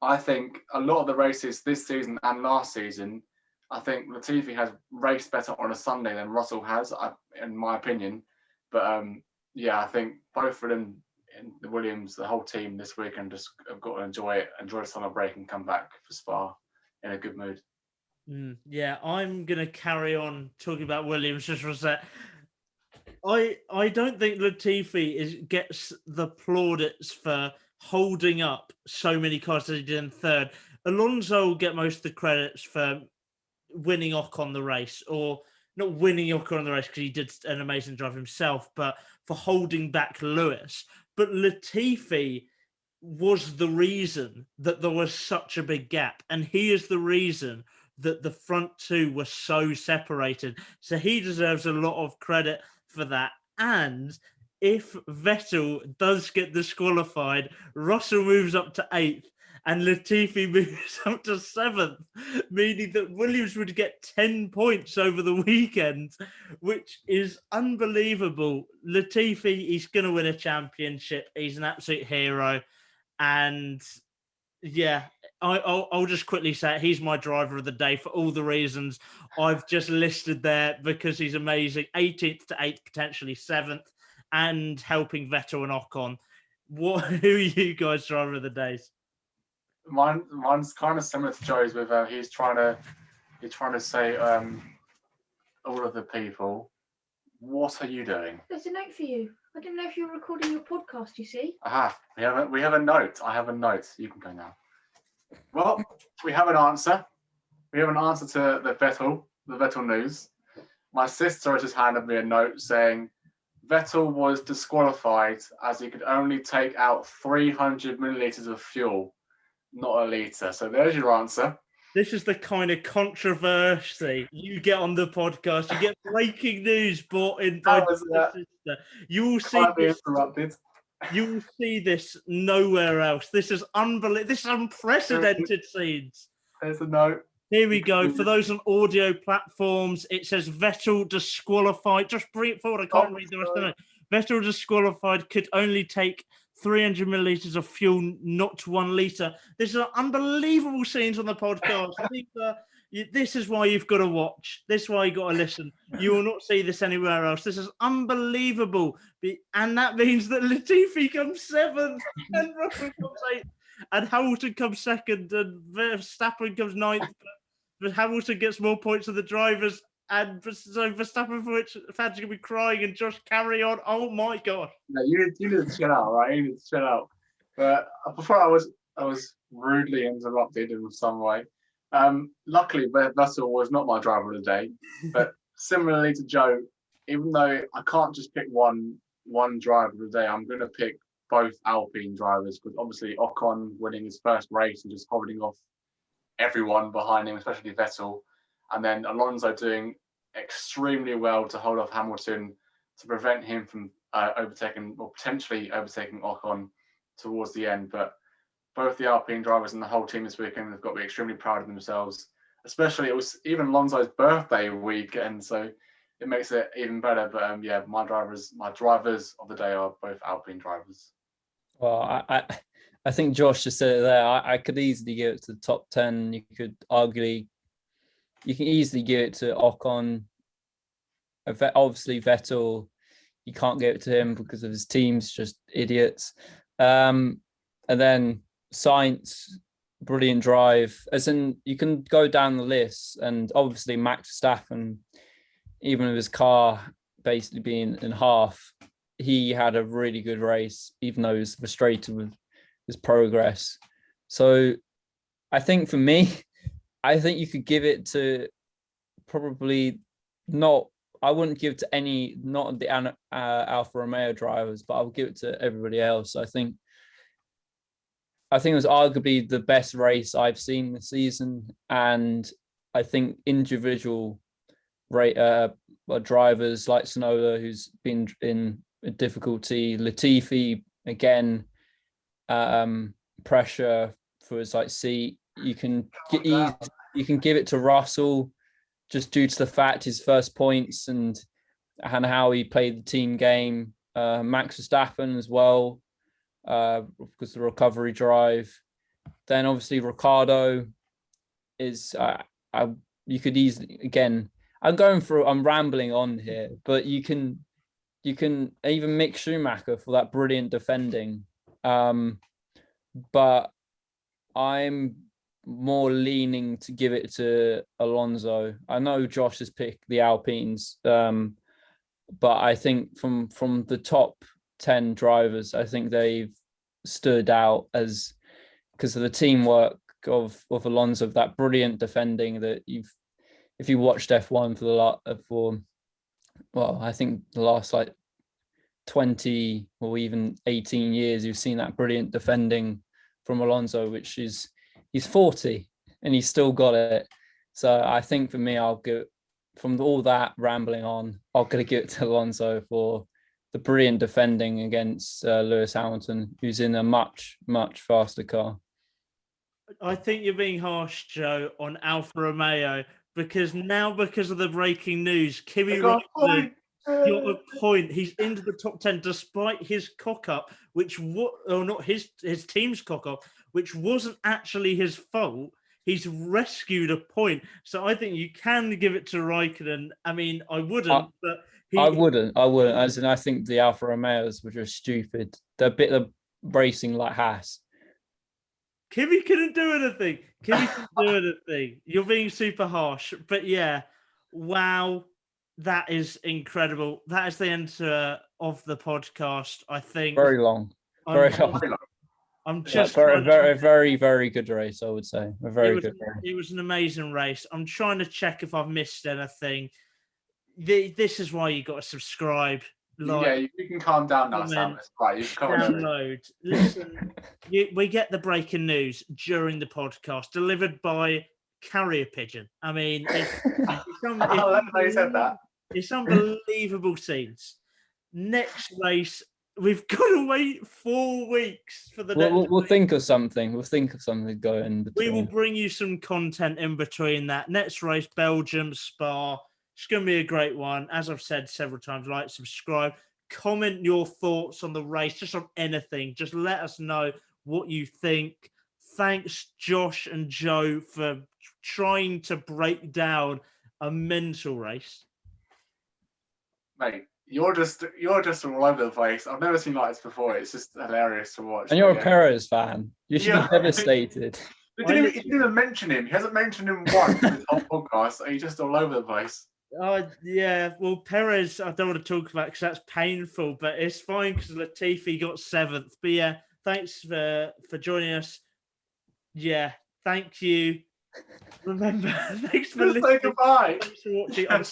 I think a lot of the races this season and last season, I think Latifi has raced better on a Sunday than Russell has, in my opinion. But I think both of them, in the Williams, the whole team this weekend just have got to enjoy the summer break and come back for Spa in a good mood. Yeah, I'm going to carry on talking about Williams just for a sec. I don't think Latifi gets the plaudits for holding up so many cars that he did in third. Alonso will get most of the credits for winning Ocon the race, or not winning Ocon the race because he did an amazing drive himself, but for holding back Lewis. But Latifi was the reason that there was such a big gap, and he is the reason that the front two were so separated. So he deserves a lot of credit for that. And if Vettel does get disqualified, Russell moves up to 8th and Latifi moves up to 7th, meaning that Williams would get 10 points over the weekend, which is unbelievable. Latifi, he's going to win a championship. He's an absolute hero. And yeah, I'll just quickly say he's my driver of the day for all the reasons I've just listed there, because he's amazing. 18th to 8th, potentially 7th, and helping Vettel and Ocon. Who are you guys' driver of the days? Mine's kind of similar to Joe's, with he's trying to say all of the people. What are you doing? There's a note for you. I didn't know if you were recording your podcast, you see. Aha, we have a note. I have a note. You can go now. Well, we have an answer. We have an answer to the Vettel news. My sister just handed me a note saying Vettel was disqualified as he could only take out 300 millilitres of fuel, not a litre. So there's your answer. This is the kind of controversy you get on the podcast. You get breaking news brought in by your sister. You will see this. Interrupted. You will see this nowhere else. This is unbelievable. This is unprecedented scenes. There's a note. Here we go. For those on audio platforms, it says Vettel disqualified. Just bring it forward. I can't read the rest of it. Vettel disqualified, could only take 300 millilitres of fuel, not 1 litre. This is unbelievable scenes on the podcast. This is why you've got to watch. This is why you've got to listen. You will not see this anywhere else. This is unbelievable. And that means that Latifi comes 7th and Russell comes 8th and Hamilton comes 2nd and Verstappen comes 9th. But Hamilton gets more points than the drivers. And so Verstappen, for which fans are going to be crying, and Josh, carry on. Oh my God. No, you need to chill out, right? You need to chill out. But before I was rudely interrupted in some way. Luckily, Vettel was not my driver of the day. But similarly to Joe, even though I can't just pick one driver of the day, I'm going to pick both Alpine drivers, because obviously Ocon winning his first race and just holding off everyone behind him, especially Vettel, and then Alonso doing extremely well to hold off Hamilton to prevent him from potentially overtaking Ocon towards the end. But both the Alpine drivers and the whole team this weekend have got to be extremely proud of themselves. Especially, it was even Alonso's birthday weekend, so it makes it even better. But my drivers of the day are both Alpine drivers. Well, I think Josh just said it there. I could easily give it to the top 10. You can easily give it to Ocon. Obviously, Vettel, you can't give it to him because of his team's just idiots. And then Sainz, brilliant drive. As in, you can go down the list, and obviously Max Verstappen, even with his car basically being in half, he had a really good race, even though he was frustrated with his progress. So I think for me, I think you could give it to probably not. I wouldn't give it to any, not the Alfa Romeo drivers, but I would give it to everybody else. I think it was arguably the best race I've seen this season, and I think individual drivers like Tsunoda, who's been in difficulty, Latifi again, pressure for his seat. You can give it to Russell just due to the fact his first points and how he played the team game. Max Verstappen as well, because the recovery drive. Then obviously Ricciardo is you could easily, again, I'm rambling on here, but you can even Mick Schumacher for that brilliant defending. But I'm more leaning to give it to Alonso. I know Josh has picked the Alpines, but I think from the top 10 drivers, I think they've stood out as because of the teamwork of Alonso, that brilliant defending that if you watched F1 I think the last 20 or even 18 years, you've seen that brilliant defending from Alonso, which is he's 40 and he's still got it. So I think for me, I'll give, from all that rambling on, I'll give it to Alonso for the brilliant defending against Lewis Hamilton, who's in a much, much faster car. I think you're being harsh, Joe, on Alfa Romeo, because of the breaking news, Kimi Räikkönen got a point. He's into the top 10 despite his cock-up, not his team's cock-up, which wasn't actually his fault. He's rescued a point. So I think you can give it to Räikkönen. I mean, I wouldn't, but I wouldn't. As in, I think the Alfa Romeos were just stupid. They're a bit of racing like Haas. Kimi couldn't do anything. You're being super harsh. But yeah, wow, that is incredible. That is the end of the podcast, I think. Very long. Very long. I'm just very, very good race, I would say. A very good race. It was an amazing race. I'm trying to check if I've missed anything. This is why you got to subscribe. You can calm down now, Sam. It's right. You've covered download. Listen, we get the breaking news during the podcast delivered by carrier pigeon. I mean, it's unbelievable scenes. Next race, we've got to wait 4 weeks for the next. We'll think of something. We'll think of something going in between. We will bring you some content in between that. Next race, Belgium, Spa. It's going to be a great one. As I've said several times, like, subscribe, comment your thoughts on the race, just on anything. Just let us know what you think. Thanks, Josh and Joe, for trying to break down a mental race. Mate, you're just all over the place. I've never seen like this before. It's just hilarious to watch. And you're a Perez fan. You should be devastated. He didn't even mention him. He hasn't mentioned him once in this whole podcast. So he's just all over the place. Yeah. Well, Perez, I don't want to talk about because that's painful, but it's fine because Latifi got 7th. But yeah, thanks for joining us. Yeah, thank you. Remember, thanks for listening. Say goodbye. Thanks for watching. I'm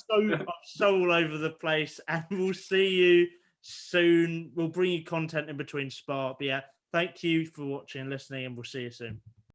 so all over the place, and we'll see you soon. We'll bring you content in between Spa. But yeah, thank you for watching and listening, and we'll see you soon.